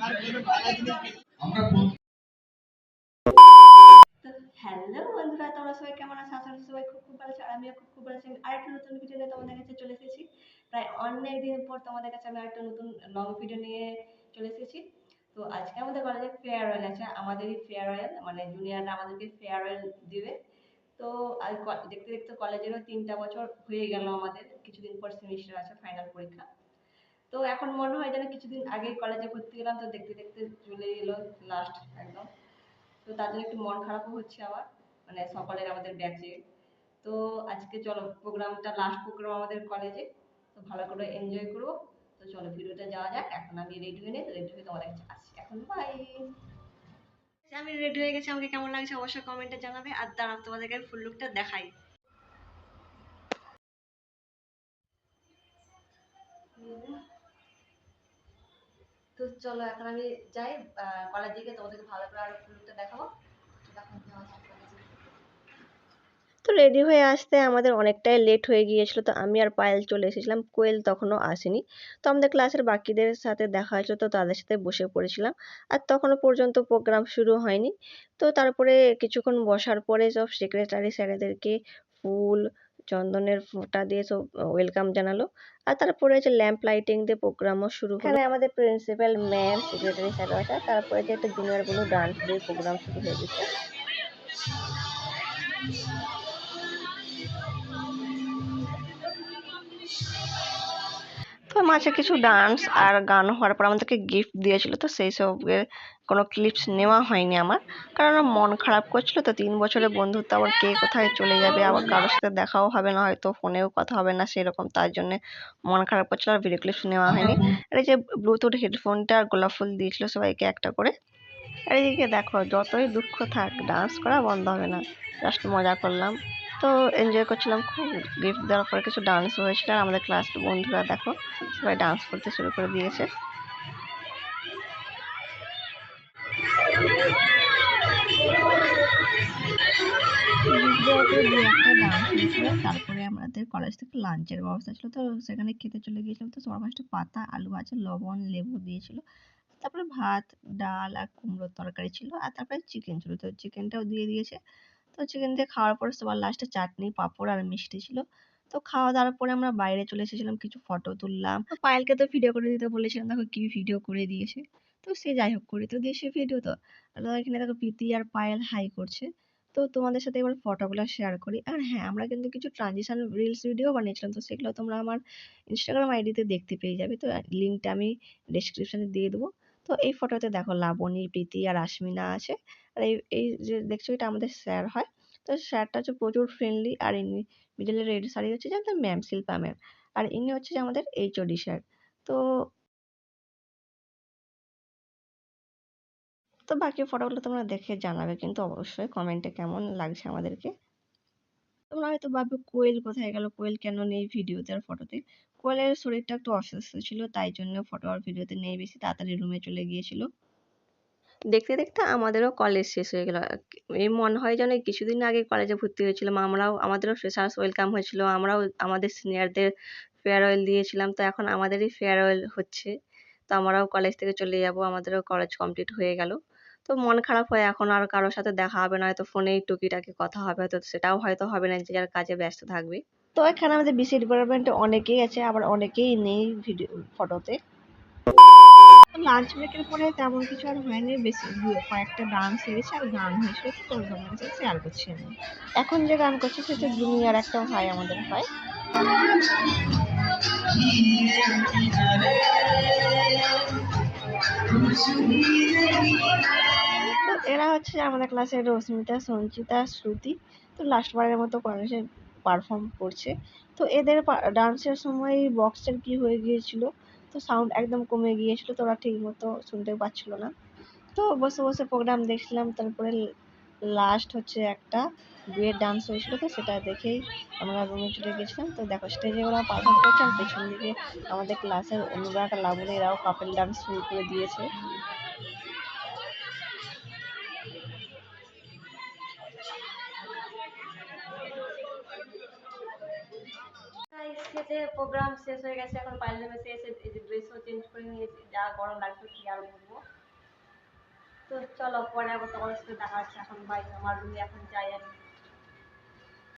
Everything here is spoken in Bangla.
তো হ্যালো বন্ধুরা, তোমরা সবাই কেমন আছো? আশা করছি সবাই খুব খুব ভালো আছো, আর আমিও খুব খুব ভালো আছি। আরেকটা নতুন ভিডিও নিয়ে তোমাদের কাছে চলে এসেছি। প্রায় অনেক দিন পর তোমাদের কাছে আমি আরেকটা নতুন লং ভিডিও নিয়ে চলে এসেছি। তো আজকে আমাদের কলেজে ফেয়ারওয়েল আছে, আমাদেরই ফেয়ারওয়েল, মানে জুনিয়ররা আমাদেরকে ফেয়ারওয়েল দিবে। তো আর দেখতে দেখতে কলেজেরও 3টা বছর হয়ে গেল, আমাদের কিছুদিন পর সেমিস্টার আছে, ফাইনাল পরীক্ষা। তো এখন মনে হয় যেন কিছুদিন আগেই কলেজে ভর্তি হলাম, তো দেখতে দেখতে চলে এলো লাস্ট একদম। তো তার জন্য একটু মন খারাপও হচ্ছে আমার, মানে সকলের আমাদের ব্যাচে। তো আজকে চলো প্রোগ্রামটা, লাস্ট প্রোগ্রাম আমাদের কলেজে, তো ভালো করে এনজয় করবো। তো চলো ভিডিওটা যাওয়া যাক। এখন আমি রেডি হয়ে নেই, রেডি হয়ে তোমাদের কাছে আসছি এখন, বাই। আমি রেডি হয়ে গেছি, আমাকে কেমন লাগছে অবশ্যই কমেন্টে জানাবে। আর দাঁড়াও তোমাদেরকে ফুল লুকটা দেখাই। তো চলো এখন আমি যাই কলেজে গিয়ে তোমাদেরকে ভালো করে আরো ফুল লুকটা দেখাবো। এখন যাওয়া যাক কলেজে। তো রেডি হয়ে আসতে আমাদের অনেকটাই লেট হয়ে গিয়েছিল, তো আমি আর পায়েল চলে এসেছিলাম, কোয়েল তখনও আসেনি। তো আমাদের ক্লাসের বাকিদের সাথে দেখা হয়েছিল, তো তাদের সাথে বসে পড়েছিলাম। আর তখনও পর্যন্ত প্রোগ্রাম শুরু হয়নি। তো তারপরে কিছুক্ষণ বসার পরে সব সেক্রেটারি স্যারেদেরকে ফুল, চন্দনের ফোঁটা দিয়ে সব ওয়েলকাম জানালো। আর তারপরে হচ্ছে ল্যাম্প লাইটিং দিয়ে প্রোগ্রামও শুরু হলো। এখানে আমাদের প্রিন্সিপাল ম্যাম, সেক্রেটারি স্যার আছে, তারপরে যে একটা জুনিয়র বন্ধু ডান্স দিয়ে প্রোগ্রাম শুরু হয়ে গেছে। তো মাঝে কিছু ডান্স আর গান হওয়ার পর আমাদেরকে গিফট দিয়েছিল, তো সেই সবের কোনো ক্লিপস নেওয়া হয়নি আমার, কারণ আমার মন খারাপ করছিল। তো 3 বছরের বন্ধুত্ব আবার কে কোথায় চলে যাবে, আবার কারোর সাথে দেখাও হবে না, হয়তো ফোনেও কথা হবে না সেরকম, তার জন্য মন খারাপ করছিল, আর ভিডিও ক্লিপস নেওয়া হয়নি। আর এই যে ব্লুটুথ হেডফোনটা আর গোলাপ ফুল দিয়েছিল সবাইকে একটা করে। আর এইদিকে দেখো, যতই দুঃখ থাক ডান্স করা বন্ধ হবে না, জাস্ট মজা করলাম। তো এনজয় করছিলাম খুব। গিফট দেওয়ার পরে কিছু ডান্স হয়েছিল, আর আমাদের ক্লাস বন্ধুরা দেখো সবাই ডান্স করতে শুরু করে দিয়েছে। গিফট দেওয়ার পরে দু একটা ডান্স হয়েছিল, তারপরে আমাদের কলেজ থেকে লাঞ্চের ব্যবস্থা ছিল, তো সেখানে খেতে চলে গিয়েছিলাম। তো সবার ফার্স্টে পাতা, আলু ভাজা, লবণ, লেবু দিয়েছিল। তারপরে ভাত, ডাল আর কুমড়োর তরকারি ছিল, আর তারপরে চিকেন ছিল, তো চিকেনটাও দিয়ে দিয়েছে। তো চিকেন দিয়ে খাওয়ার পরে সবার লাস্টে চাটনি, পাঁপড় আর মিষ্টি ছিল। তো খাওয়া দাওয়ার পরে আমরা বাইরে চলে এসেছিলাম, কিছু ফটো তুললাম। তো পায়েলকে তো ভিডিও করে দিতে বলেছিলাম, দেখো কি ভিডিও করে দিয়েছে। তো সে যাই হোক, করে তো দিয়েছে ভিডিও। তো আর এখানে দেখো প্রীতি আর পায়েল হাই করছে। তো তোমাদের সাথে এবার ফটোগুলো শেয়ার করি। আর হ্যাঁ, আমরা কিন্তু কিছু ট্রানজিশন রিলস ভিডিও বানিয়েছিলাম, তো সেগুলো তোমরা আমার ইনস্টাগ্রাম আইডিতে দেখতে পেয়ে যাবে। তো লিঙ্কটা আমি ডেসক্রিপশনে দিয়ে দেবো। তো এই ফটোতে দেখো লাবণী, প্রীতি আর আশমিনা আছে। আর এই এই যে দেখছো, এটা আমাদের স্যার হয়। তো স্যারটা হচ্ছে প্রচুর ফ্রেন্ডলি, আর ইনি মিডলে রেড শাড়ি হচ্ছে যে আমাদের ম্যাম, শিল্পা ম্যাম। আর ইনি হচ্ছে যে আমাদের এইচওডি স্যার। তো তো বাকি ফটোগুলো তোমরা দেখে জানাবে কিন্তু অবশ্যই কমেন্টে কেমন লাগছে আমাদেরকে। তোমরা হয়তো ভাববে কোয়েল কোথায় গেল, কোয়েল কেন নেই ভিডিওতে আর ফটোতে। কোয়েলের শরীরটা একটু অসুস্থ ছিল, তাই জন্য ফটো আর ভিডিওতে নেই, বেশি তাড়াতাড়ি রুমে চলে গিয়েছিল। দেখতে দেখতে আমাদেরও কলেজ শেষ হয়ে গেল। এই মনে হয় যেন এই কিছুদিন আগে কলেজে ভর্তি হয়েছিলাম। আমাদেরও ফ্রেশার্স ওয়েলকাম হয়েছিল, আমরাও আমাদের সিনিয়রদের ফেয়ারওয়েল দিয়েছিলাম। তো এখন আমাদেরই ফেয়ারওয়েল হচ্ছে, তো আমরাও কলেজ থেকে চলে যাব, আমাদেরও কলেজ কমপ্লিট হয়ে গেল। তো মন খারাপ হয়, এখন আর কারোর সাথে দেখা হবে না, হয়তো ফোনেই টুকিটাকি কথা হবে, হয়তো সেটাও হয়তো হবে না, যে যার কাজে ব্যস্ত থাকবে। তো এখানে আমাদের বিসি ডিপার্টমেন্টে অনেকেই আছে, আবার অনেকেই নেই ভিডিও ফটোতে। লাঞ্চ ব্রেকের পরে তেমন কিছু আর হয়নি, বেশি কয়েকটা ডান্স হয়েছে আর গান হয়েছিল, তো তোমাদের কাছে শেয়ার করছি আমি। এখন যে গান করছে সেটা জুনিয়র একটা ভাই আমাদের হয়। তো এরা হচ্ছে আমাদের ক্লাসের রশ্মিতা, সঞ্চিতা, শ্রুতি। তো লাস্ট বারের মতো কলেজে পারফর্ম করছে। তো এদের ডান্সের সময় বক্সের কি হয়ে গিয়েছিল, তো সাউন্ড একদম কমে গিয়েছিল, তো ওরা ঠিক মতো শুনতে পাচ্ছিল না। তো বসে বসে প্রোগ্রাম দেখছিলাম। তারপরে লাস্ট হচ্ছে একটা ডুয়েট ডান্স হয়েছিল, তো সেটা দেখেই আমরা রুমে চলে গেছিলাম। তো দেখো স্টেজে ওরা পারফর্ম করছে, আর পেছন দিকে আমাদের ক্লাসের অনুরাগ, লাবণী এরাও কাপেল ডান্স শুরু করে দিয়েছে। খেতে প্রোগ্রাম শেষ হয়ে গেছে, এখন পার্লামেন্টে এসে এই যে ড্রেসও চেঞ্জ করে নিয়েছি, যা গরম লাগছে কি আর বলবো। তো চলো পরে আবার তোমাদের সাথে দেখা হচ্ছে, এখন বাই, আমার রুমে এখন যাই আমি।